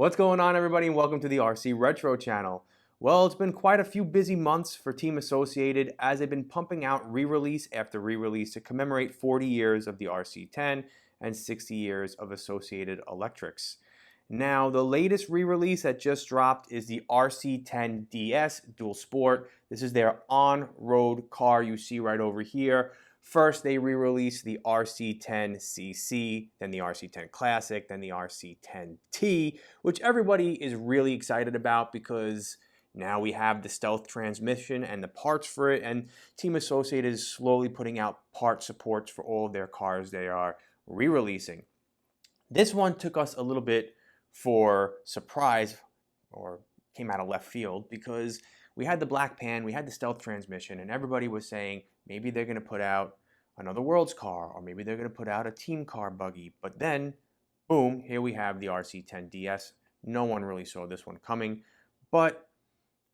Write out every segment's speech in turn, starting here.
What's going on, everybody, and welcome to the RC Retro channel. Well, it's been quite a few busy months for Team Associated as they've been pumping out re-release after re-release to commemorate 40 years of the RC10 and 60 years of Associated Electrics. Now, the latest re-release that just dropped is the RC10DS Dual Sport. This is their on-road car you see right over here. First, they re-released the RC10cc, then the RC10 Classic, then the RC10T, which everybody is really excited about because now we have the stealth transmission and the parts for it, and Team Associated is slowly putting out part supports for all of their cars they are re-releasing. This one took us a little bit for surprise, or came out of left field, because we had the black pan, we had the stealth transmission, and everybody was saying maybe they're going to put out another World's car, or maybe they're going to put out a team car buggy. But then, boom, here we have the RC10DS. No one really saw this one coming, but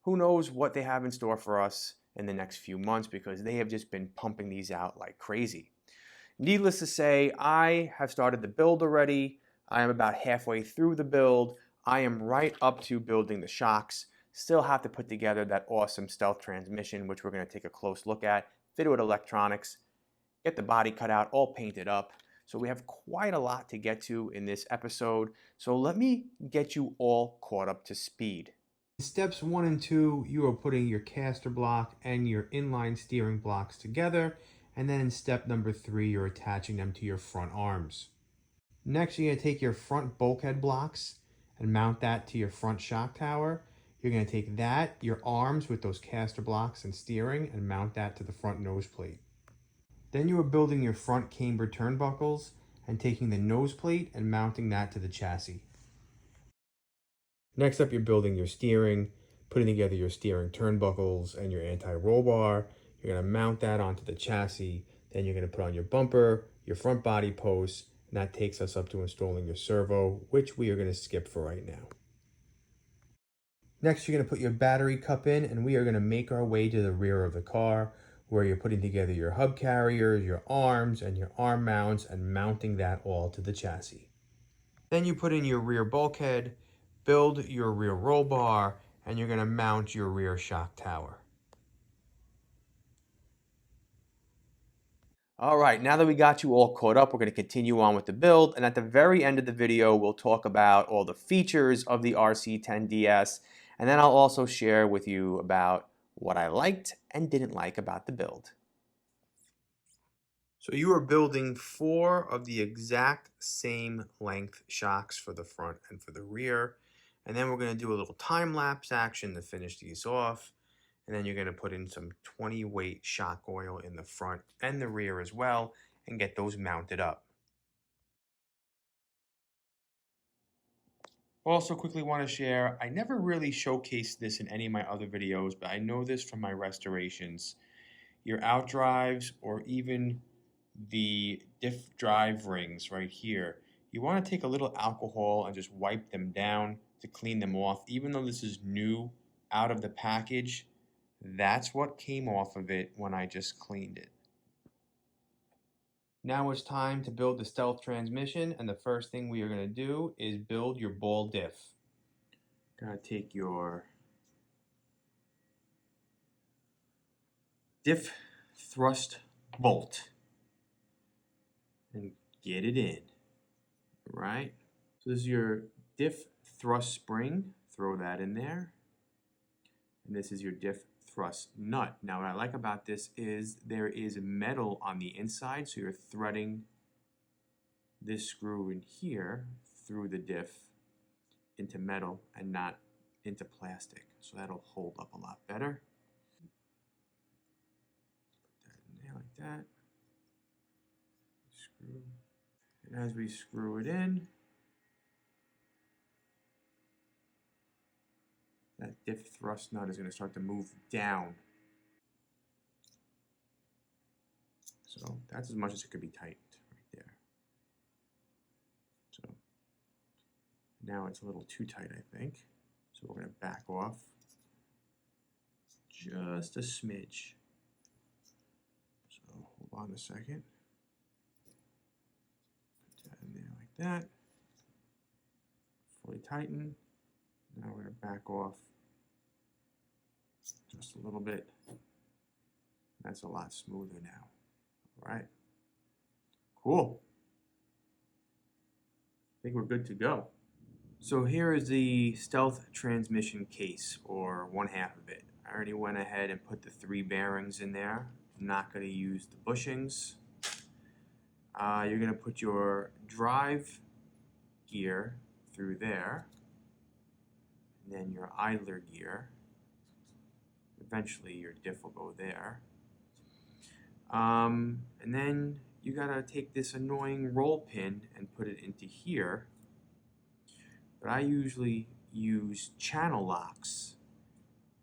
who knows what they have in store for us in the next few months, because they have just been pumping these out like crazy. Needless to say, I have started the build already. I am about halfway through the build. I am right up to building the shocks. Still have to put together that awesome stealth transmission, which we're going to take a close look at, fit it with electronics, get the body cut out, all painted up. So we have quite a lot to get to in this episode. So let me get you all caught up to speed. Steps 1 and 2, you are putting your caster block and your inline steering blocks together. And then in step number 3, you're attaching them to your front arms. Next, you're going to take your front bulkhead blocks and mount that to your front shock tower. You're going to take that, your arms with those caster blocks and steering, and mount that to the front nose plate. Then you are building your front camber turnbuckles and taking the nose plate and mounting that to the chassis. Next up, you're building your steering, putting together your steering turnbuckles and your anti-roll bar. You're going to mount that onto the chassis. Then you're going to put on your bumper, your front body posts, and that takes us up to installing your servo, which we are going to skip for right now. Next, you're going to put your battery cup in, and we are going to make our way to the rear of the car, where you're putting together your hub carriers, your arms, and your arm mounts, and mounting that all to the chassis. Then you put in your rear bulkhead, build your rear roll bar, and you're going to mount your rear shock tower. All right, now that we got you all caught up, we're going to continue on with the build. And at the very end of the video, we'll talk about all the features of the RC10DS. And then I'll also share with you about what I liked and didn't like about the build. So you are building 4 of the exact same length shocks for the front and for the rear. And then we're going to do a little time-lapse action to finish these off. And then you're going to put in some 20-weight shock oil in the front and the rear as well and get those mounted up. Also quickly want to share, I never really showcased this in any of my other videos, but I know this from my restorations. Your outdrives, or even the diff drive rings right here, you want to take a little alcohol and just wipe them down to clean them off. Even though this is new out of the package, that's what came off of it when I just cleaned it. Now it's time to build the stealth transmission, and the first thing we are going to do is build your ball diff. Gotta take your diff thrust bolt and get it in. All right? So this is your diff thrust spring. Throw that in there. And this is your diff thrust nut. Now what I like about this is there is metal on the inside, so you're threading this screw in here through the diff into metal and not into plastic. So that'll hold up a lot better. Put that in there like that. Screw. And as we screw it in, that diff thrust nut is going to start to move down. So that's as much as it could be tightened right there. So now it's a little too tight, I think. So we're going to back off just a smidge. So hold on a second. Put that in there like that. tighten. Now we're going to back off just a little bit. That's a lot smoother now. All right. Cool. I think we're good to go. So here is the stealth transmission case, or one half of it. I already went ahead and put the 3 bearings in there. I'm not going to use the bushings. You're going to put your drive gear through there, and then your idler gear. Eventually your diff will go there. And then you got to take this annoying roll pin and put it into here. But I usually use channel locks,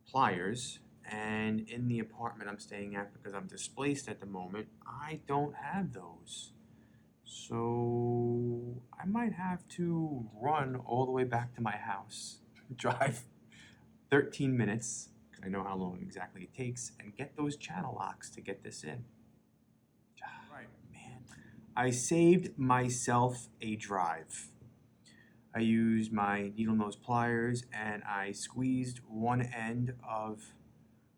pliers, and in the apartment I'm staying at, because I'm displaced at the moment, I don't have those. So I might have to run all the way back to my house, drive 13 minutes, because I know how long exactly it takes, and get those channel locks to get this in. Right, man. I saved myself a drive. I used my needle nose pliers and I squeezed one end of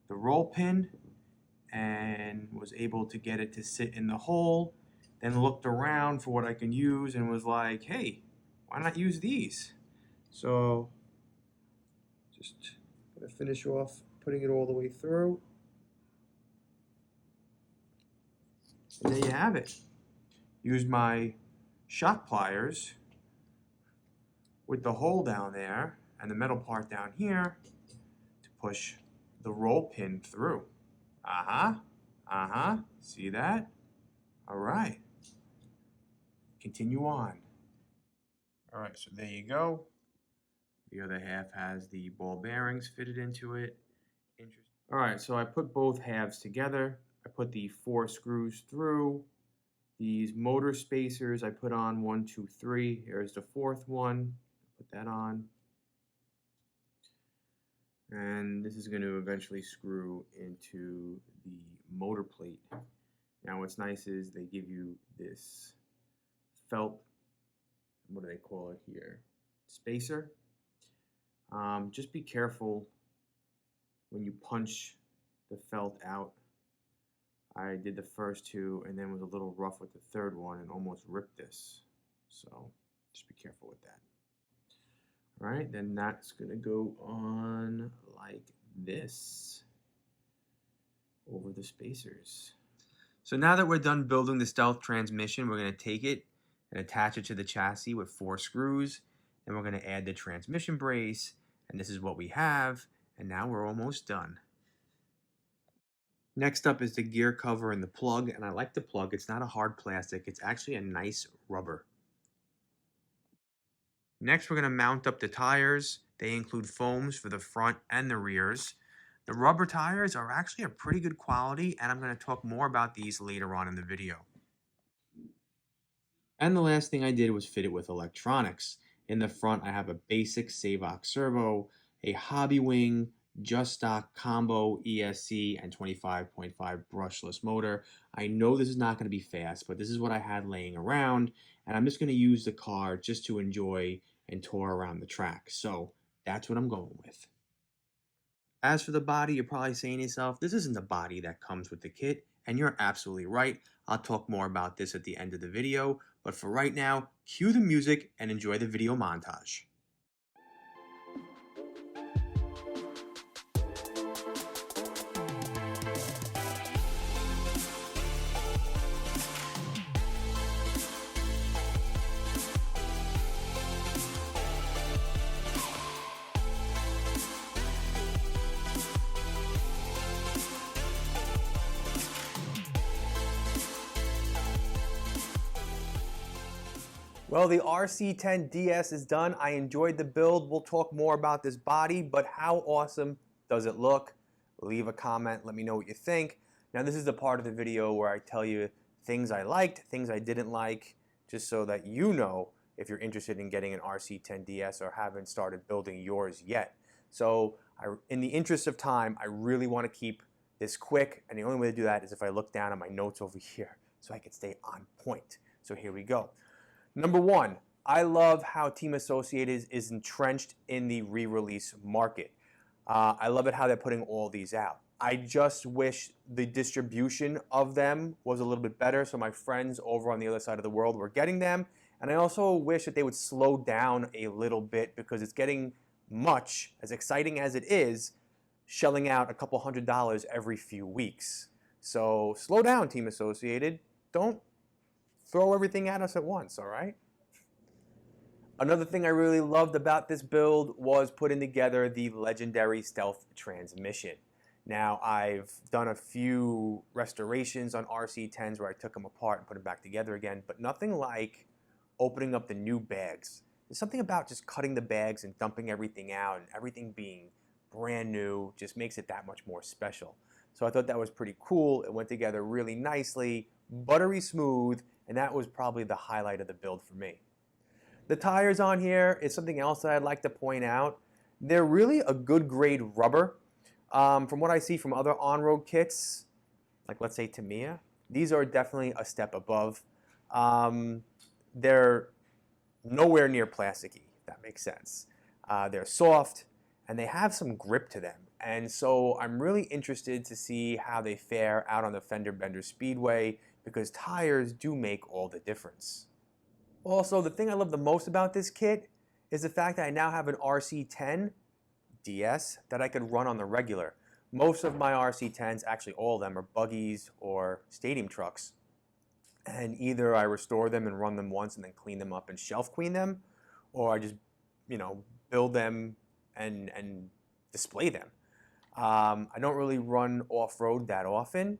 the roll pin and was able to get it to sit in the hole. Then looked around for what I can use and was like, hey, why not use these? So just gonna finish off putting it all the way through. And there you have it. Use my shop pliers with the hole down there and the metal part down here to push the roll pin through. See that? All right. Continue on. All right, so there you go. The other half has the ball bearings fitted into it. All right, so I put both halves together. I put the 4 screws through. These motor spacers I put on 1, 2, 3. Here's the 4th one. Put that on. And this is going to eventually screw into the motor plate. Now what's nice is they give you this felt, what do they call it here? Spacer. Just be careful when you punch the felt out. I did the first 2 and then was a little rough with the 3rd one and almost ripped this. So just be careful with that. All right, then that's gonna go on like this over the spacers. So now that we're done building the stealth transmission, we're gonna take it and attach it to the chassis with 4 screws. Then we're gonna add the transmission brace, and this is what we have. And now we're almost done. Next up is the gear cover and the plug, and I like the plug. It's not a hard plastic, it's actually a nice rubber. Next, we're going to mount up the tires. They include foams for the front and the rears. The rubber tires are actually a pretty good quality, and I'm going to talk more about these later on in the video. And the last thing I did was fit it with electronics. In the front, I have a basic Savox servo, a hobby wing, just stock combo ESC, and 25.5 brushless motor. I know this is not going to be fast, but this is what I had laying around, and I'm just going to use the car just to enjoy and tour around the track. So that's what I'm going with. As for the body, you're probably saying to yourself, this isn't the body that comes with the kit, and you're absolutely right. I'll talk more about this at the end of the video, but for right now, cue the music and enjoy the video montage. Well, the RC10DS is done. I enjoyed the build. We'll talk more about this body, but how awesome does it look? Leave a comment. Let me know what you think. Now, this is the part of the video where I tell you things I liked, things I didn't like, just so that you know if you're interested in getting an RC10DS or haven't started building yours yet. So in the interest of time, I really want to keep this quick, and the only way to do that is if I look down at my notes over here so I can stay on point. So here we go. Number 1, I love how Team Associated is entrenched in the re-release market. I love it how they're putting all these out. I just wish the distribution of them was a little bit better so my friends over on the other side of the world were getting them. And I also wish that they would slow down a little bit because it's getting much, as exciting as it is, shelling out a couple $100s every few weeks. So slow down, Team Associated. Don't throw everything at us at once, all right? Another thing I really loved about this build was putting together the legendary stealth transmission. Now, I've done a few restorations on RC10s where I took them apart and put them back together again, but nothing like opening up the new bags. There's something about just cutting the bags and dumping everything out and everything being brand new just makes it that much more special. So I thought that was pretty cool. It went together really nicely, buttery smooth, and that was probably the highlight of the build for me. The tires on here is something else that I'd like to point out. They're really a good grade rubber. From what I see from other on-road kits, like let's say Tamiya, these are definitely a step above. They're nowhere near plasticky, if that makes sense. They're soft and they have some grip to them. And so I'm really interested to see how they fare out on the fender bender speedway because tires do make all the difference. Also, the thing I love the most about this kit is the fact that I now have an RC10DS that I could run on the regular. Most of my RC10s, actually all of them, are buggies or stadium trucks. And either I restore them and run them once and then clean them up and shelf clean them, or I just, build them and display them. I don't really run off-road that often.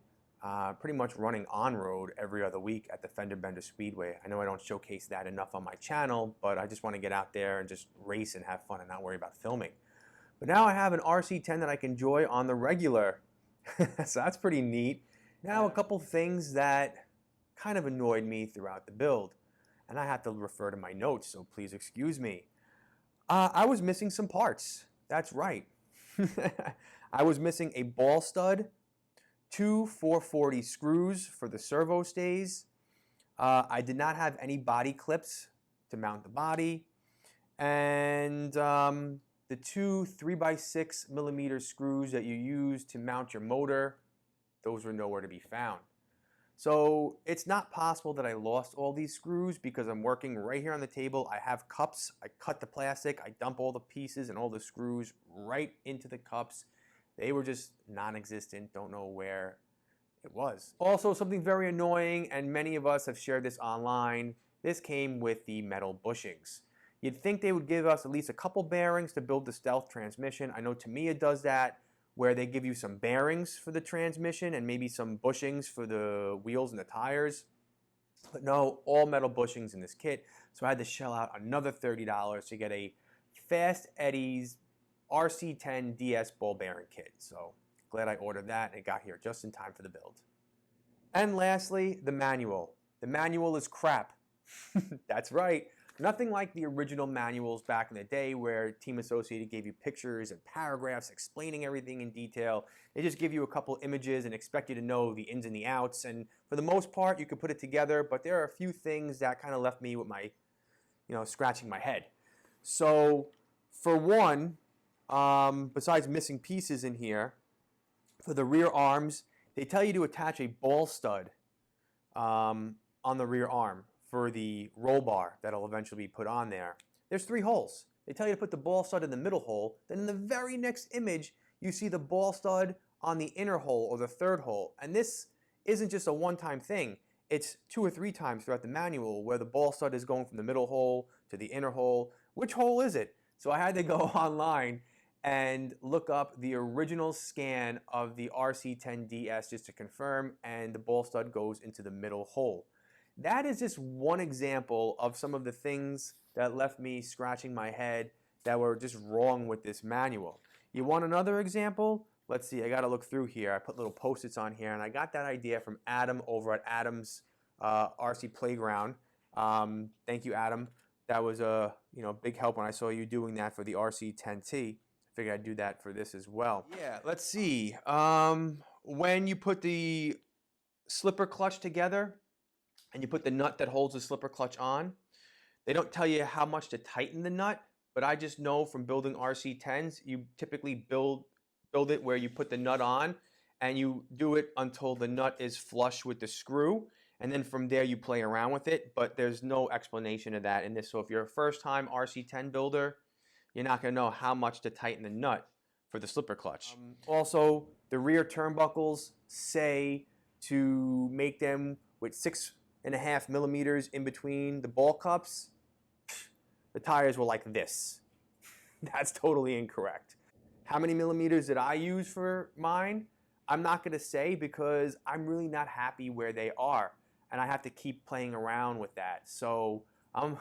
Pretty much running on-road every other week at the Fender Bender Speedway. I know I don't showcase that enough on my channel, but I just want to get out there and just race and have fun and not worry about filming. But now I have an RC10 that I can enjoy on the regular. So that's pretty neat. Now a couple things that kind of annoyed me throughout the build. And I have to refer to my notes, so please excuse me. I was missing some parts. That's right. I was missing a ball stud, 2 440 screws for the servo stays. I did not have any body clips to mount the body. And the 2 3x6 millimeter screws that you use to mount your motor, those were nowhere to be found. So it's not possible that I lost all these screws because I'm working right here on the table. I have cups. I cut the plastic. I dump all the pieces and all the screws right into the cups. They were just non-existent. Don't know where it was. Also, something very annoying, and many of us have shared this online, this came with the metal bushings. You'd think they would give us at least a couple bearings to build the stealth transmission. I know Tamiya does that, where they give you some bearings for the transmission and maybe some bushings for the wheels and the tires. But no, all metal bushings in this kit. So I had to shell out another $30 to get a Fast Eddie's RC10DS ball bearing kit. So glad I ordered that and it got here just in time for the build. And lastly, the manual. The manual is crap. That's right. Nothing like the original manuals back in the day where Team Associated gave you pictures and paragraphs explaining everything in detail. They just give you a couple images and expect you to know the ins and the outs. And for the most part, you could put it together, but there are a few things that kind of left me with my, scratching my head. So for one, besides missing pieces in here, for the rear arms, they tell you to attach a ball stud on the rear arm for the roll bar that'll eventually be put on there. There's 3 holes. They tell you to put the ball stud in the middle hole. Then in the very next image, you see the ball stud on the inner hole or the 3rd hole. And this isn't just a one-time thing. It's 2 or 3 times throughout the manual where the ball stud is going from the middle hole to the inner hole. Which hole is it? So I had to go online and look up the original scan of the RC10DS just to confirm, and the ball stud goes into the middle hole. That is just one example of some of the things that left me scratching my head that were just wrong with this manual. You want another example? Let's see, I got to look through here. I put little post-its on here, and I got that idea from Adam over at Adam's RC Playground. Thank you, Adam. That was a big help when I saw you doing that for the RC10T. I figured I'd do that for this as well. Yeah, let's see. When you put the slipper clutch together, and you put the nut that holds the slipper clutch on, They don't tell you how much to tighten the nut, but I just know from building RC10s, you typically build it where you put the nut on and you do it until the nut is flush with the screw. And then from there you play around with it, but there's no explanation of that in this. So if you're a first time RC10 builder, you're not gonna know how much to tighten the nut for the slipper clutch. Also, the rear turnbuckles say to make them with 6.5 millimeters in between the ball cups. The tires were like this. That's totally incorrect. How many millimeters did I use for mine? I'm not gonna say because I'm really not happy where they are. And I have to keep playing around with that. So I'm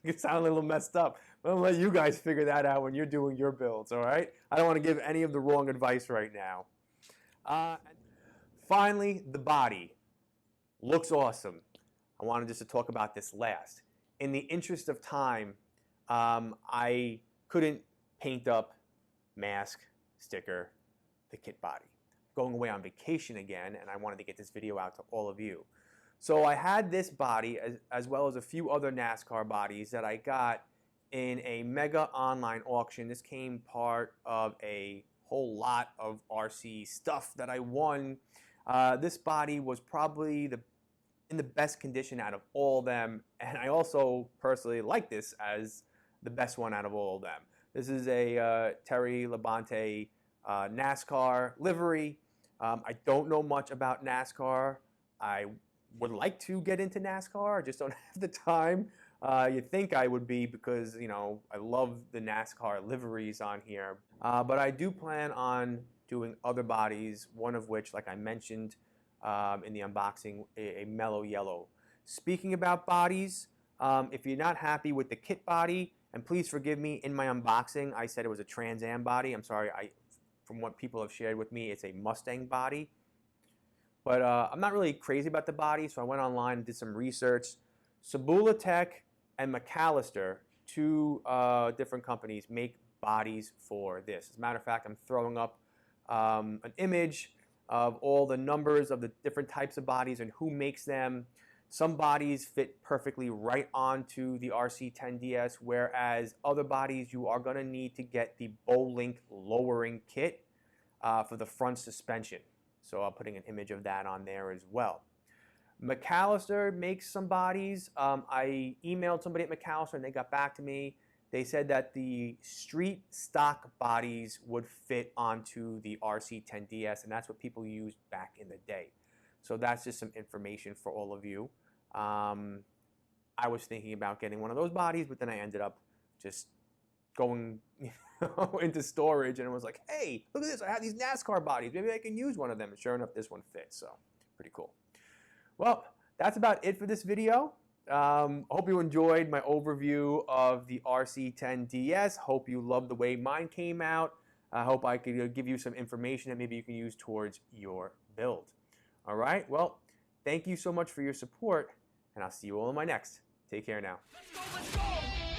it sounds a little messed up. But I'm gonna let you guys figure that out when you're doing your builds, all right? I don't wanna give any of the wrong advice right now. Finally, the body. Looks awesome. I wanted just to talk about this last. In the interest of time, I couldn't paint up, mask, sticker, the kit body. Going away on vacation again, and I wanted to get this video out to all of you. So I had this body, as well as a few other NASCAR bodies that I got in a mega online auction. This came part of a whole lot of RC stuff that I won. This body was probably in the best condition out of all of them, and I also personally like this as the best one out of all of them. This is a Terry Labonte NASCAR livery. I don't know much about NASCAR. I would like to get into NASCAR. I just don't have the time. You'd think I would be because, you know, I love the NASCAR liveries on here. But I do plan on doing other bodies, one of which, like I mentioned in the unboxing, a mellow yellow. Speaking about bodies, if you're not happy with the kit body, and please forgive me, in my unboxing, I said it was a Trans Am body. I'm sorry, from what people have shared with me, it's a Mustang body. But I'm not really crazy about the body, so I went online and did some research. Sabula Tech and McAllister, two different companies, make bodies for this. As a matter of fact, I'm throwing up an image of all the numbers of the different types of bodies and who makes them. Some bodies fit perfectly right onto the RC10DS, whereas other bodies you are going to need to get the bow-link lowering kit for the front suspension. So I'm putting an image of that on there as well. McAllister makes some bodies. I emailed somebody at McAllister and they got back to me. They said that the street stock bodies would fit onto the RC10DS, and that's what people used back in the day. So that's just some information for all of you. I was thinking about getting one of those bodies, but then I ended up just going into storage and it was like, hey, look at this, I have these NASCAR bodies, maybe I can use one of them, and sure enough this one fits, so pretty cool. Well, that's about it for this video. Hope you enjoyed my overview of the RC10DS. Hope you loved the way mine came out. I hope I could give you some information that maybe you can use towards your build. All right, well, thank you so much for your support, and I'll see you all in my next. Take care now. Let's go, let's go!